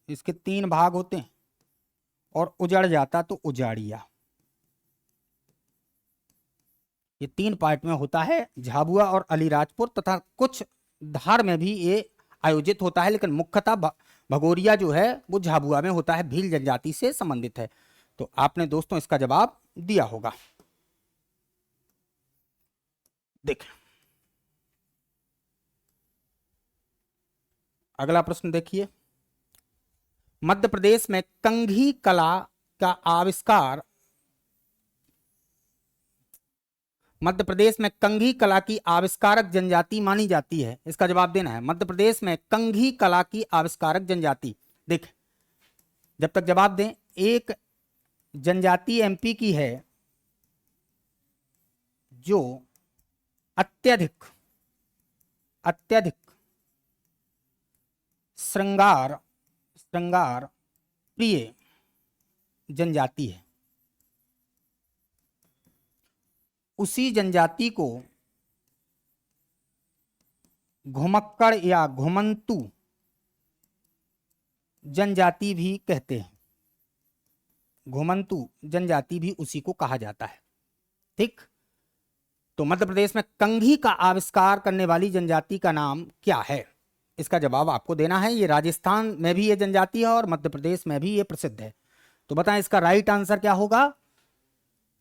इसके 3 भाग होते हैं, और उजड़ जाता तो उजाड़िया, ये 3 पार्ट में होता है। झाबुआ और अलीराजपुर तथा कुछ धार में भी ये आयोजित होता है, लेकिन मुख्यतः भगोरिया जो है वो झाबुआ में होता है, भील जनजाति से संबंधित है। तो आपने दोस्तों इसका जवाब दिया होगा। देखें अगला प्रश्न देखिए, मध्य प्रदेश में कंघी कला का आविष्कार, मध्य प्रदेश में कंघी कला की आविष्कारक जनजाति मानी जाती है, इसका जवाब देना है। मध्य प्रदेश में कंघी कला की आविष्कारक जनजाति, देख जब तक जवाब दें, एक जनजाति एमपी की है जो अत्यधिक श्रृंगार प्रिय जनजाति है। उसी जनजाति को घुमक्कड़ या घुमंतु जनजाति भी कहते हैं, घुमंतु जनजाति भी उसी को कहा जाता है। ठीक, तो मध्य प्रदेश में कंघी का आविष्कार करने वाली जनजाति का नाम क्या है? इसका जवाब आपको देना है। ये राजस्थान में भी ये जनजाति है और मध्य प्रदेश में भी ये प्रसिद्ध है। तो बताएं इसका राइट आंसर क्या होगा?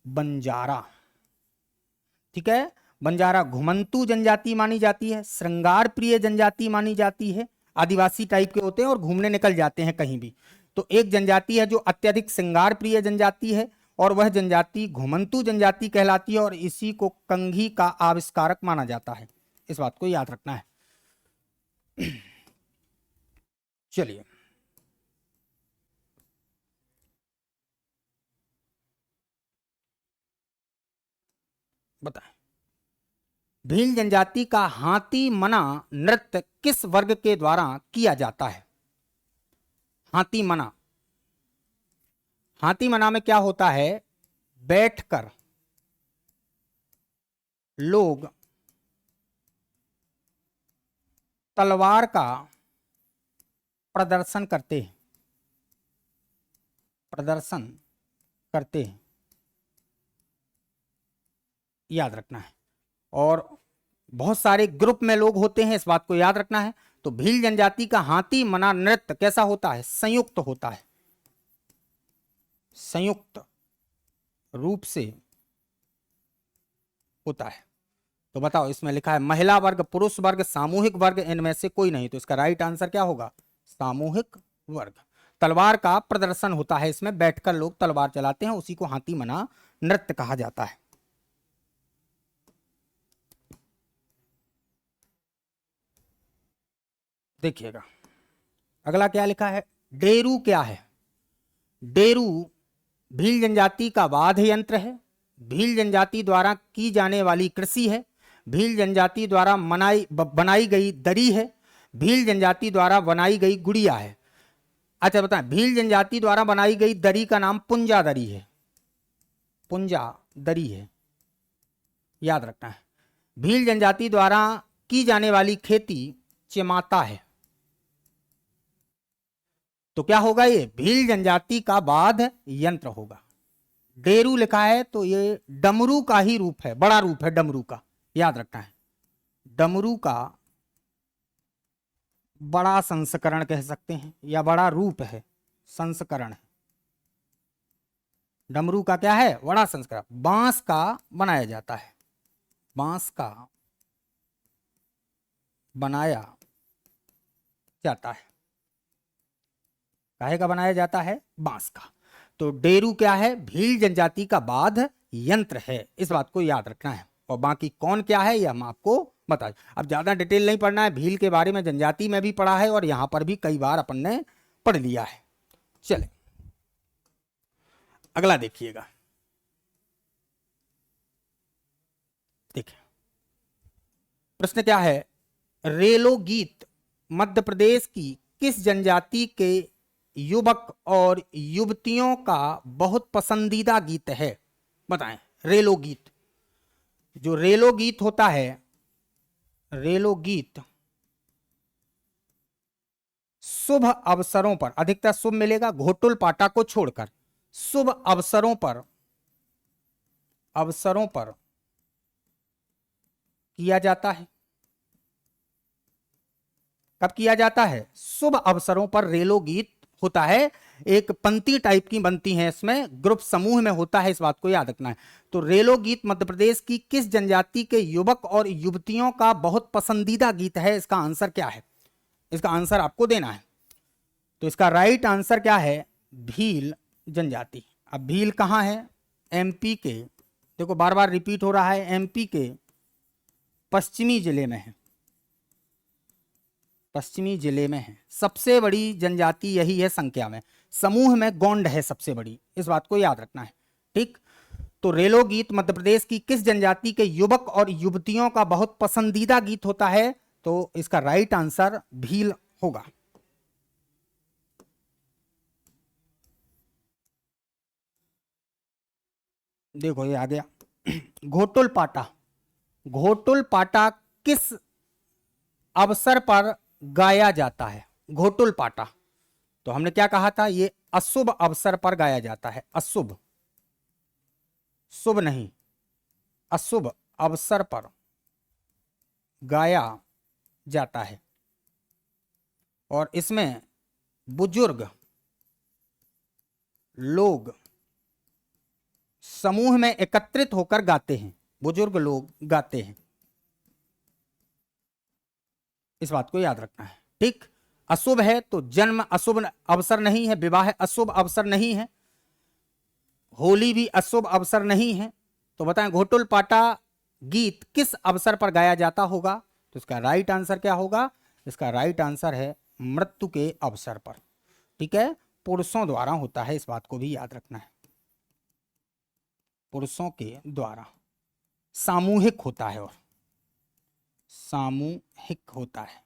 बंजारा। ठीक है, बंजारा घुमंतू जनजाति मानी जाती है, श्रृंगार प्रिय जनजाति मानी जाती है, आदिवासी टाइप के होते हैं और घूमने निकल जाते हैं कहीं भी। तो एक जनजाति है जो अत्यधिक श्रृंगार प्रिय जनजाति है और वह जनजाति घुमंतू जनजाति कहलाती है और इसी को कंघी का आविष्कारक माना जाता है। इस बात को याद रखना है। चलिए बताएं, भील जनजाति का हाथी मना नृत्य किस वर्ग के द्वारा किया जाता है? हाथी मना, हाथी मना में क्या होता है? बैठकर लोग तलवार का प्रदर्शन करते हैं, प्रदर्शन करते हैं, याद रखना है। और बहुत सारे ग्रुप में लोग होते हैं, इस बात को याद रखना है। तो भील जनजाति का हाथी मना नृत्य कैसा होता है? संयुक्त होता है, संयुक्त रूप से होता है। तो बताओ, इसमें लिखा है महिला वर्ग, पुरुष वर्ग, सामूहिक वर्ग, इनमें से कोई नहीं। तो इसका राइट आंसर क्या होगा? सामूहिक वर्ग। तलवार का प्रदर्शन होता है, इसमें बैठकर लोग तलवार चलाते हैं, उसी को हाथी मना नृत्य कहा जाता है। देखिएगा अगला क्या लिखा है? डेरू क्या है? डेरू भील जनजाति का वाद्य यंत्र है, भील जनजाति द्वारा की जाने वाली कृषि है, भील जनजाति द्वारा बनाई गई दरी है, भील जनजाति द्वारा बनाई गई गुड़िया है। अच्छा बताएं, भील जनजाति द्वारा बनाई गई दरी का नाम पुंजा दरी है, पुंजा दरी है, याद रखना है। भील जनजाति द्वारा की जाने वाली खेती चिमाता है। तो क्या होगा? ये भील जनजाति का वाद्य यंत्र होगा। डेरू लिखा है तो ये डमरू का ही रूप है, बड़ा रूप है डमरू का, याद रखना है। डमरू का बड़ा संस्करण कह सकते हैं या बड़ा रूप है, संस्करण है। डमरू का क्या है? बड़ा संस्करण। बांस का बनाया जाता है, बांस का बनाया जाता है। काहे का बनाया जाता है? बांस का। तो डेरू क्या है? भील जनजाति का वाद्य यंत्र है, इस बात को याद रखना है। और बाकी कौन क्या है ये हम आपको बता, अब ज्यादा डिटेल नहीं पढ़ना है। भील के बारे में जनजाति में भी पढ़ा है और यहां पर भी कई बार अपन ने पढ़ लिया है। चले अगला देखिएगा। देखिए प्रश्न क्या है? रेलो गीत मध्य प्रदेश की किस जनजाति के युवक और युवतियों का बहुत पसंदीदा गीत है? बताएं। रेलो गीत, जो रेलो गीत होता है, रेलो गीत शुभ अवसरों पर, अधिकतर शुभ मिलेगा घोटुल पाटा को छोड़कर, शुभ अवसरों पर, अवसरों पर किया जाता है। कब किया जाता है? शुभ अवसरों पर रेलो गीत होता है। एक पंक्ति टाइप की बनती है, इसमें ग्रुप समूह में होता है, इस बात को याद रखना है। तो रेलो गीत मध्य प्रदेश की किस जनजाति के युवक और युवतियों का बहुत पसंदीदा गीत है? इसका आंसर क्या है? इसका आंसर आपको देना है। तो इसका राइट आंसर क्या है? भील जनजाति। अब भील कहां है? एमपी के, देखो बार बार रिपीट हो रहा है, एमपी के पश्चिमी जिले में है, पश्चिमी जिले में है। सबसे बड़ी जनजाति यही है संख्या में, समूह में गोंड है सबसे बड़ी, इस बात को याद रखना है। ठीक, तो रेलो गीत मध्य प्रदेश की किस जनजाति के युवक और युवतियों का बहुत पसंदीदा गीत होता है? तो इसका राइट आंसर भील होगा। देखो ये आ गया घोटुल पाटा। घोटुल पाटा किस अवसर पर गाया जाता है? घोटुल पाटा, तो हमने क्या कहा था? ये अशुभ अवसर पर गाया जाता है। अशुभ, शुभ नहीं, अशुभ अवसर पर गाया जाता है और इसमें बुजुर्ग लोग समूह में एकत्रित होकर गाते हैं, बुजुर्ग लोग गाते हैं। इस बात को याद रखना है। ठीक, अशुभ है तो जन्म अशुभ अवसर नहीं है, विवाह अशुभ अवसर नहीं है, होली भी अशुभ अवसर नहीं है। तो बताएं घोटुल पाटा गीत किस अवसर पर गाया जाता होगा? तो इसका राइट आंसर क्या होगा? इसका राइट आंसर है मृत्यु के अवसर पर। ठीक है, पुरुषों द्वारा होता है, इस बात को भी याद रखना है। पुरुषों के द्वारा सामूहिक होता है, और सामूहिक होता है।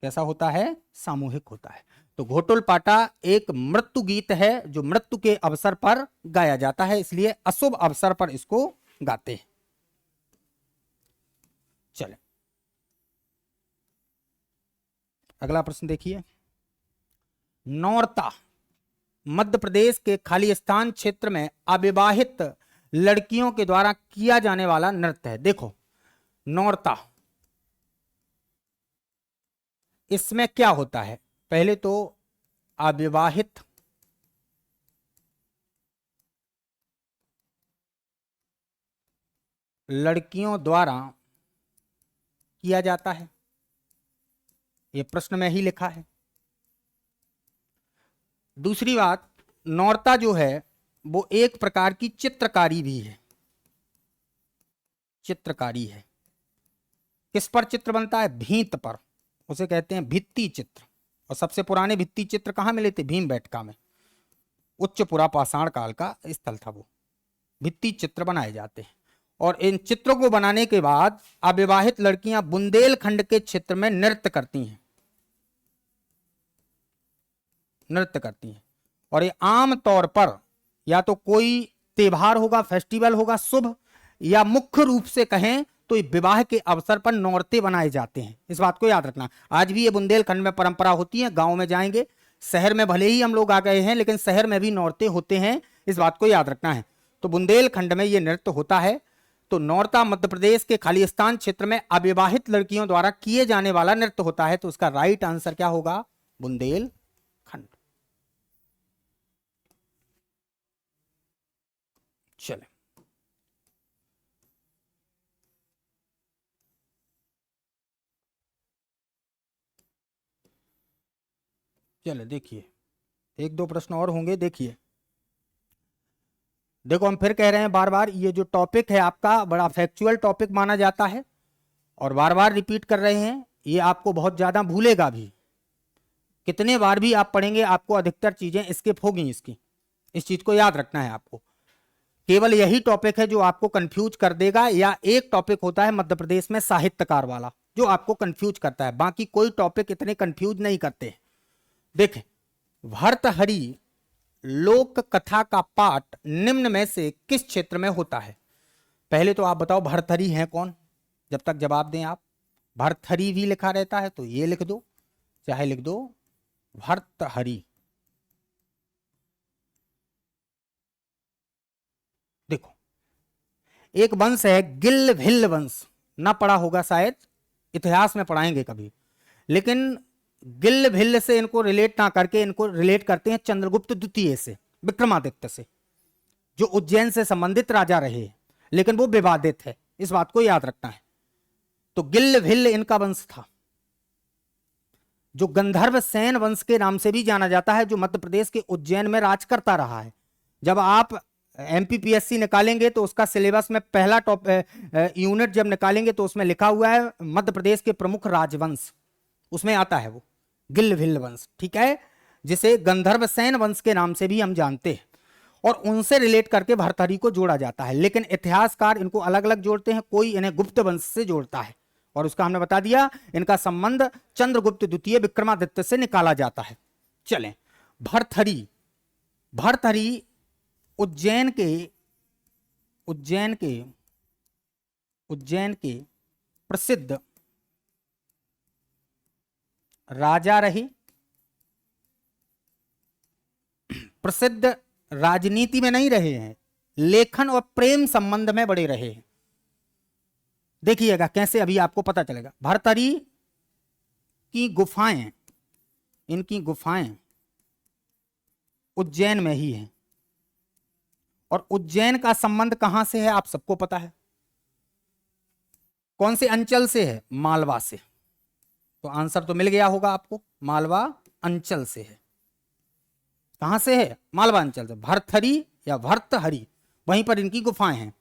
कैसा होता है? सामूहिक होता है। तो घोटुल पाटा एक मृत्यु गीत है जो मृत्यु के अवसर पर गाया जाता है, इसलिए अशुभ अवसर पर इसको गाते हैं। चले अगला प्रश्न देखिए। नौरता मध्य प्रदेश के खालिस्तान क्षेत्र में अविवाहित लड़कियों के द्वारा किया जाने वाला नृत्य है। देखो नौरता, इसमें क्या होता है? पहले तो अविवाहित लड़कियों द्वारा किया जाता है, यह प्रश्न में ही लिखा है। दूसरी बात, नौरता जो है वो एक प्रकार की चित्रकारी भी है, चित्रकारी है। किस पर चित्र बनता है? भींत पर, उसे कहते हैं भित्ति चित्र। और सबसे पुराने भित्ति चित्र कहाँ मिले थे? भीमबेटका में, उच्च पुरा पाषाण काल का स्थल था वो। भित्ति चित्र बनाए जाते हैं और इन चित्रों को बनाने के बाद अविवाहित लड़कियां बुंदेलखंड के क्षेत्र में नृत्य करती हैं, नृत्य करती हैं। और ये आम तौर पर या तो कोई त्योहार होगा, फेस्टिवल होगा शुभ, या मुख्य रूप से कहें तो विवाह के अवसर पर नौरते बनाए जाते हैं। इस बात को याद रखना। आज भी ये बुंदेलखंड में परंपरा होती है। गांव में जाएंगे, शहर में भले ही हम लोग आ गए हैं लेकिन शहर में भी नौरते होते हैं, इस बात को याद रखना है। तो बुंदेलखंड में ये नृत्य होता है। तो नौरता मध्य प्रदेश के खालिस्तान क्षेत्र में अविवाहित लड़कियों द्वारा किए जाने वाला नृत्य होता है। तो उसका राइट आंसर क्या होगा? बुंदेलखंड। चले चले देखिए, एक दो प्रश्न और होंगे। देखिए देखो, हम फिर कह रहे हैं बार बार, ये जो टॉपिक है आपका बड़ा फैक्चुअल टॉपिक माना जाता है और बार बार रिपीट कर रहे हैं। ये आपको बहुत ज्यादा भूलेगा भी, कितने बार भी आप पढ़ेंगे आपको अधिकतर चीजें स्किप होगी इसकी। इस चीज को याद रखना है आपको। केवल यही टॉपिक है जो आपको कंफ्यूज कर देगा, या एक टॉपिक होता है मध्य प्रदेश में साहित्यकार वाला जो आपको कंफ्यूज करता है। बाकी कोई टॉपिक इतने कंफ्यूज नहीं करते। देखें, भर्तहरि लोक कथा का पाठ निम्न में से किस क्षेत्र में होता है? पहले तो आप बताओ भर्तहरि हैं कौन, जब तक जवाब दें आप। भर्तहरि भी लिखा रहता है तो ये लिख दो, चाहे लिख दो भर्तहरि। देखो एक वंश है गिल्ल वंश, ना पढ़ा होगा शायद, इतिहास में पढ़ाएंगे कभी, लेकिन गिल्ल से इनको रिलेट ना करके इनको रिलेट करते हैं चंद्रगुप्त द्वितीय से, विक्रमादित्य से, जो उज्जैन से संबंधित राजा रहे, लेकिन वो विवादित है। इस बात को याद रखना है। तो गिल्ल इनका वंश था, जो गंधर्व सेन वंश के नाम से भी जाना जाता है, जो मध्य प्रदेश के उज्जैन में राज करता रहा है। जब आप एमपीपीएससी निकालेंगे तो उसका सिलेबस में पहला यूनिट जब निकालेंगे तो उसमें लिखा हुआ है मध्य प्रदेश के प्रमुख राजवंश, उसमें आता है वो गिल्ल वंश। ठीक है, जिसे गंधर्व सेन वंश के नाम से भी हम जानते हैं, और उनसे रिलेट करके भर्तहरि को जोड़ा जाता है। लेकिन इतिहासकार इनको अलग अलग जोड़ते हैं, कोई इन्हें गुप्त वंश से जोड़ता है, और उसका हमने बता दिया इनका संबंध चंद्रगुप्त द्वितीय विक्रमादित्य से निकाला जाता है। चलें, भर्तहरि उज्जैन के प्रसिद्ध राजा रहे, प्रसिद्ध राजनीति में नहीं रहे हैं, लेखन और प्रेम संबंध में बड़े रहे हैं। देखिएगा कैसे, अभी आपको पता चलेगा। भर्तहरि की गुफाएं, इनकी गुफाएं उज्जैन में ही हैं, और उज्जैन का संबंध कहां से है आप सबको पता है, कौन से अंचल से है, मालवा से। तो आंसर तो मिल गया होगा आपको, मालवा अंचल से है। कहां से है, मालवा अंचल से। भर्तहरि या भर्तहरि, वहीं पर इनकी गुफाएं हैं।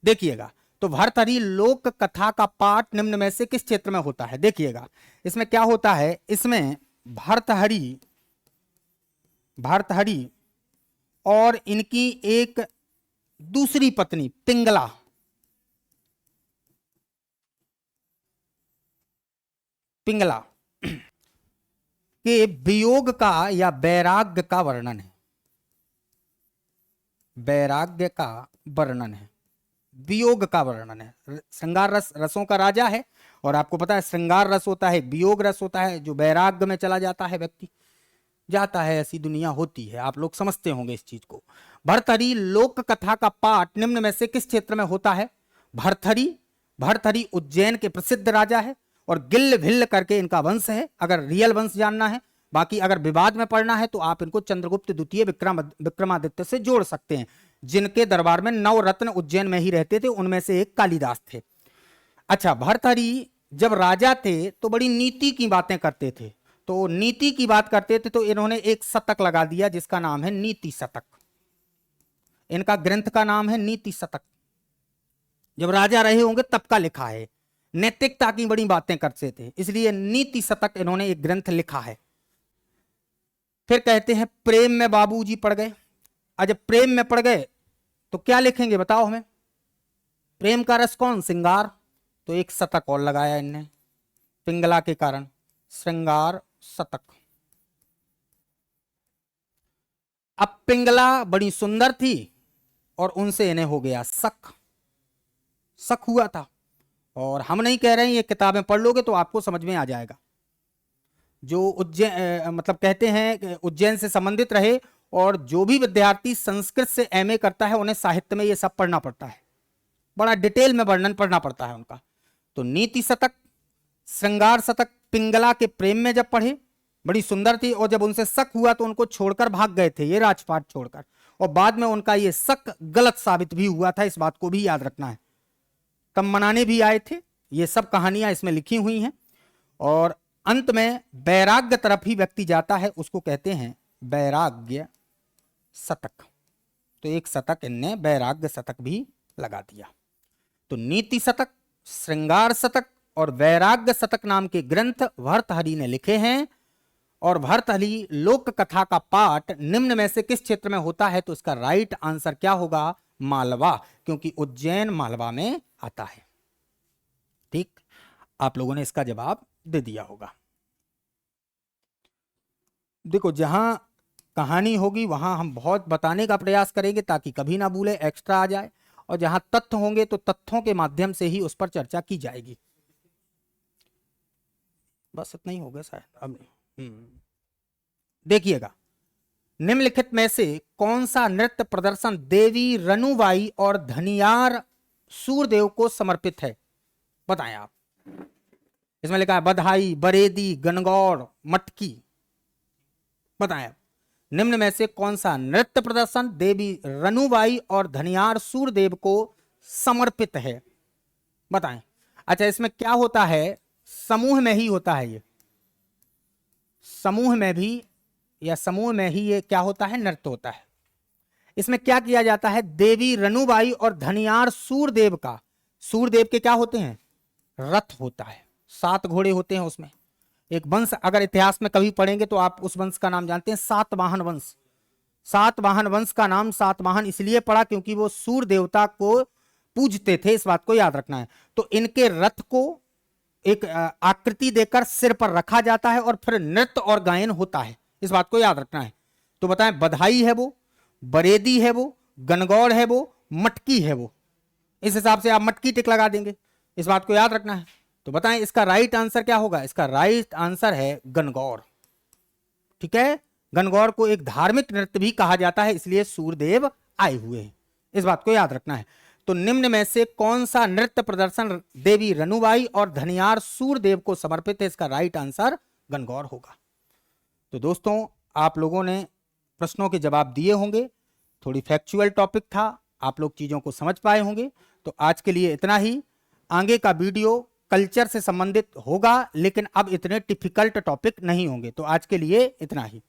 देखिएगा, तो भर्तहरि लोक कथा का पाठ निम्न में से किस क्षेत्र में होता है। देखिएगा इसमें क्या होता है, इसमें भर्तहरि और इनकी एक दूसरी पत्नी पिंगला, के वियोग का या वैराग्य का वर्णन है। वैराग्य का वर्णन है, वियोग का वर्णन है। श्रृंगार रस रसों का राजा है, और आपको पता है श्रृंगार रस होता है, वियोग रस होता है, जो वैराग्य में चला जाता है व्यक्ति, जाता है, ऐसी दुनिया होती है, आप लोग समझते होंगे इस चीज को। भर्तहरि लोक कथा का पाठ निम्न में से किस क्षेत्र में होता है। भर्तहरि उज्जैन के प्रसिद्ध राजा है, और गिल्ल भिल्ल करके इनका वंश है, अगर रियल वंश जानना है। बाकी अगर विवाद में पढ़ना है तो आप इनको चंद्रगुप्त द्वितीय विक्रमादित्य से जोड़ सकते हैं, जिनके दरबार में 9 रत्न उज्जैन में ही रहते थे, उनमें से एक कालिदास थे। अच्छा, भर्तहरि जब राजा थे तो बड़ी नीति की बातें करते थे, तो नीति की बात करते थे तो इन्होंने एक शतक लगा दिया जिसका नाम है नीति शतक। इनका ग्रंथ का नाम है नीति शतक, जब राजा रहे होंगे तब का लिखा है। नैतिकता की बड़ी बातें करते थे, इसलिए नीति शतक इन्होंने एक ग्रंथ लिखा है। फिर कहते हैं प्रेम में बाबूजी पड़ गए। जब प्रेम में पड़ गए तो क्या लिखेंगे बताओ हमें, प्रेम का रस कौन, श्रृंगार, तो एक शतक और लगाया इनने पिंगला के कारण, श्रृंगार शतक। अब पिंगला बड़ी सुंदर थी और उनसे इन्हें हो गया शक हुआ था। और हम नहीं कह रहे हैं, ये किताबें पढ़ लोगे तो आपको समझ में आ जाएगा। जो उज्जैन मतलब कहते हैं उज्जैन से संबंधित रहे, और जो भी विद्यार्थी संस्कृत से एमए करता है उन्हें साहित्य में ये सब पढ़ना पड़ता है, बड़ा डिटेल में वर्णन पढ़ना पड़ता है उनका। तो नीति शतक, श्रृंगार शतक पिंगला के प्रेम में जब पढ़े, बड़ी सुंदर थी, और जब उनसे शक हुआ तो उनको छोड़कर भाग गए थे ये राजपाट छोड़कर, और बाद में उनका ये शक गलत साबित भी हुआ था, इस बात को भी याद रखना है। तब मनाने भी आए थे, ये सब कहानियां इसमें लिखी हुई हैं। और अंत में वैराग्य तरफ ही व्यक्ति जाता है, उसको कहते हैं वैराग्य शतक। तो एक शतक इनने वैराग्य शतक भी लगा दिया। तो नीति शतक, श्रृंगार शतक और वैराग्य शतक नाम के ग्रंथ भर्तहरि ने लिखे हैं। और भर्तहरि लोक कथा का पाठ निम्न में से किस क्षेत्र में होता है, तो इसका राइट आंसर क्या होगा, मालवा, क्योंकि उज्जैन मालवा में आता है। ठीक, आप लोगों ने इसका जवाब दे दिया होगा। देखो, जहां कहानी होगी वहां हम बहुत बताने का प्रयास करेंगे ताकि कभी ना भूले, एक्स्ट्रा आ जाए, और जहां तथ्य होंगे तो तथ्यों के माध्यम से ही उस पर चर्चा की जाएगी। बस इतना ही होगा शायद अब। देखिएगा, निम्नलिखित में से कौन सा नृत्य प्रदर्शन देवी रनुबाई और धनियार सूरदेव को समर्पित है, बताएं आप। इसमें लिखा है बधाई, बरेदी, गणगौर, मटकी, बताएं आप। निम्न में से कौन सा नृत्य प्रदर्शन देवी रनुबाई और धनियार सूरदेव को समर्पित है, बताएं। अच्छा, इसमें क्या होता है, समूह में ही होता है, ये समूह में भी या समूह में ही ये क्या होता है, नृत्य होता है। इसमें क्या किया जाता है, देवी रनुबाई और धनियार सूरदेव का, सूरदेव के क्या होते हैं, रथ होता है, 7 घोड़े होते हैं उसमें। एक वंश अगर इतिहास में कभी पढ़ेंगे तो आप उस वंश का नाम जानते हैं, सातवाहन वंश। सातवाहन वंश का नाम सातवाहन इसलिए पड़ा क्योंकि वो सूर्य देवता को पूजते थे, इस बात को याद रखना है। तो इनके रथ को एक आकृति देकर सिर पर रखा जाता है और फिर नृत्य और गायन होता है, इस बात को याद रखना है। तो बताएं, बधाई है वो, बरेदी है वो, गणगौर है वो, मटकी है वो, इस हिसाब से आप मटकी टिक लगा देंगे, इस बात को याद रखना है। तो बताएं इसका राइट आंसर क्या होगा, इसका राइट आंसर है गणगौर। ठीक है, गणगौर को एक धार्मिक नृत्य भी कहा जाता है, इसलिए सूरदेव आए हुए हैं। इस बात को याद रखना है। तो निम्न में से कौन सा नृत्य प्रदर्शन देवी रनुबाई और धनियार सूरदेव को समर्पित है? इसका राइट आंसर गणगौर होगा। तो दोस्तों, आप लोगों ने प्रश्नों के जवाब दिए होंगे, थोड़ी फैक्चुअल टॉपिक था, आप लोग चीजों को समझ पाए होंगे। तो आज के लिए इतना ही। आगे का वीडियो कल्चर से संबंधित होगा, लेकिन अब इतने डिफिकल्ट टॉपिक नहीं होंगे। तो आज के लिए इतना ही।